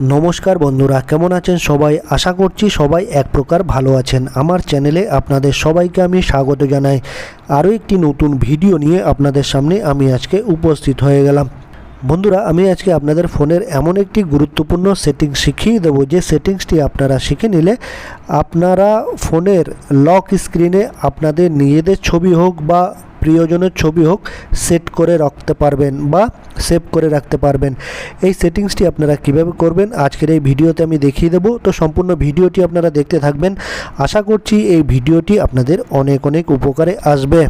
নমস্কার বন্ধুরা, কেমন আছেন সবাই? আশা করছি সবাই এক প্রকার ভালো আছেন। আমার চ্যানেলে আপনাদের সবাইকে আমি স্বাগত জানাই। আরও একটি নতুন ভিডিও নিয়ে আপনাদের সামনে আমি আজকে উপস্থিত হয়ে গেলাম। বন্ধুরা, আমি আজকে আপনাদের ফোনের এমন একটি গুরুত্বপূর্ণ সেটিংস শিখিয়ে দেবো, যে সেটিংসটি আপনারা শিখে নিলে আপনারা ফোনের লক স্ক্রিনে আপনাদের নিজেদের ছবি হোক বা প্রিয়জনের ছবি হোক সেট করে রাখতে পারবেন বা সেভ করে রাখতে পারবেন। এই সেটিংসটি আপনারা কিভাবে করবেন আজকের এই ভিডিওতে আমি দেখিয়ে দেবো। তো সম্পূর্ণ ভিডিওটি আপনারা দেখতে থাকবেন। আশা করছি এই ভিডিওটি আপনাদের অনেক অনেক উপকারে আসবে।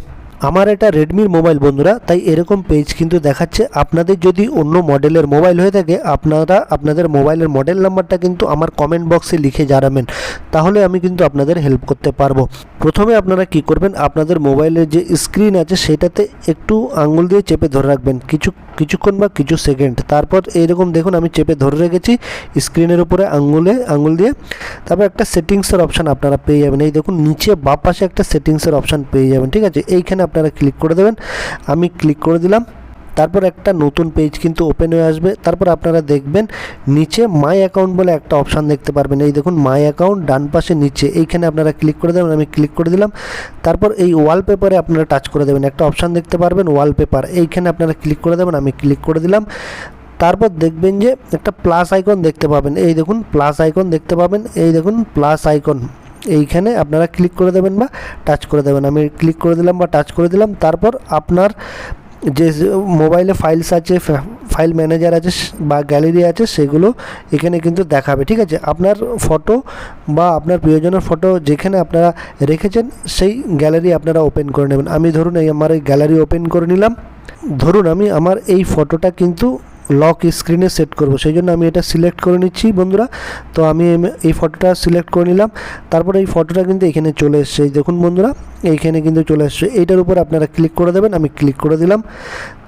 আমার এটা রেডমির মোবাইল বন্ধুরা, তাই এরকম পেজ কিন্তু দেখাচ্ছে। আপনাদের যদি অন্য মডেলের মোবাইল হয়ে থাকে, আপনারা আপনাদের মোবাইলের মডেল নাম্বারটা কিন্তু আমার কমেন্ট বক্সে লিখে জানাবেন, তাহলে আমি কিন্তু আপনাদের হেল্প করতে পারবো। প্রথমে আপনারা কি করবেন, আপনাদের মোবাইলের যে স্ক্রিন আছে সেটাতে একটু আঙুল দিয়ে চেপে ধরে রাখবেন কিছুক্ষণ বা কিছু সেকেন্ড। তারপর এইরকম দেখুন আমি চেপে ধরে রেখেছি স্ক্রিনের উপরে আঙুল দিয়ে। তারপর একটা সেটিংসের অপশান আপনারা পেয়ে যাবেন। এই দেখুন নিচে বাঁ পাশে একটা সেটিংসের অপশান পেয়ে যাবেন, ঠিক আছে? এইখানে আপনারা ক্লিক করে দেবেন। আমি ক্লিক করে দিলাম। তারপর একটা নতুন পেজ কিন্তু ওপেন হয়ে আসবে। তারপর আপনারা দেখবেন নিচে মাই অ্যাকাউন্ট বলে একটা অপশান দেখতে পারবেন। এই দেখুন মাই অ্যাকাউন্ট ডান পাশে নিচে, এইখানে আপনারা ক্লিক করে দেবেন। আমি ক্লিক করে দিলাম। তারপর এই ওয়ালপেপারে আপনারা টাচ করে দেবেন। একটা অপশান দেখতে পারবেন ওয়ালপেপার, এইখানে আপনারা ক্লিক করে দেবেন। আমি ক্লিক করে দিলাম। তারপর দেখবেন যে একটা প্লাস আইকন দেখতে পাবেন। এই দেখুন প্লাস আইকন দেখতে পাবেন। এই দেখুন প্লাস আইকন, এইখানে আপনারা ক্লিক করে দেবেন বা টাচ করে দেবেন। আমি ক্লিক করে দিলাম বা টাচ করে দিলাম। তারপর আপনার যে মোবাইলে ফাইলস আছে, ফাইল ম্যানেজার আছে বা গ্যালারি আছে, সেগুলো এখানে কিন্তু দেখাবে, ঠিক আছে? আপনার ফটো বা আপনার প্রিয়জনের ফটো যেখানে আপনারা রেখেছেন সেই গ্যালারি আপনারা ওপেন করে নেবেন। আমি ধরুন আমার এই গ্যালারি ওপেন করে নিলাম। ধরুন আমি আমার এই ফটোটা কিন্তু লক স্ক্রিনে সেট করব, সেই জন্য আমি এটা সিলেক্ট করে নিচ্ছি বন্ধুরা। তো আমি এই ফটোটা সিলেক্ট করে নিলাম। তারপরে এই ফটোটা কিন্তু এখানে চলে এসছে। দেখুন বন্ধুরা এইখানে কিন্তু চলে এসছে। এইটার উপর আপনারা ক্লিক করে দেবেন। আমি ক্লিক করে দিলাম।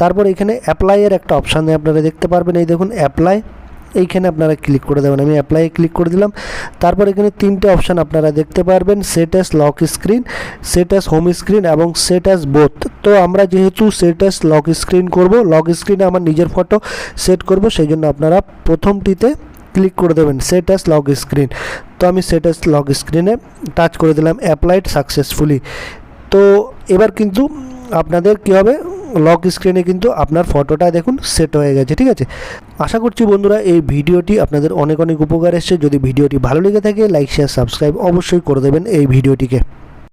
তারপর এখানে অ্যাপ্লাইয়ের একটা অপশান আপনারা দেখতে পারবেন। এই দেখুন অ্যাপ্লাই, এইখানে আপনারা ক্লিক করে দেবেন। আমি অ্যাপ্লাই ক্লিক করে দিলাম। তারপর এখানে তিনটে অপশান আপনারা দেখতে পারবেন, set as lock screen, set as home screen এবং সেট অ্যাজ বোথ। তো আমরা যেহেতু সেট অ্যাজ লক স্ক্রিন করব, লক স্ক্রিনে আমার নিজের ফটো সেট করব, সেই জন্য আপনারা প্রথমটিতে ক্লিক করে দেবেন, সেট অ্যাজ লক স্ক্রিন। তো আমি সেট অ্যাজ লক স্ক্রিনে টাচ করে দিলাম, অ্যাপ্লাইড সাকসেসফুলি। তো এবার কিন্তু আপনাদের কী হবে, লক স্ক্রিনে কিন্তু আপনার ফটোটা দেখুন সেট হয়ে গেছে, ঠিক আছে? আশা করছি বন্ধুরা এই ভিডিওটি আপনাদের অনেক অনেক উপকার এসেছে। যদি ভিডিওটি ভালো লেগে থাকে লাইক শেয়ার সাবস্ক্রাইব অবশ্যই করে দেবেন এই ভিডিওটিকে।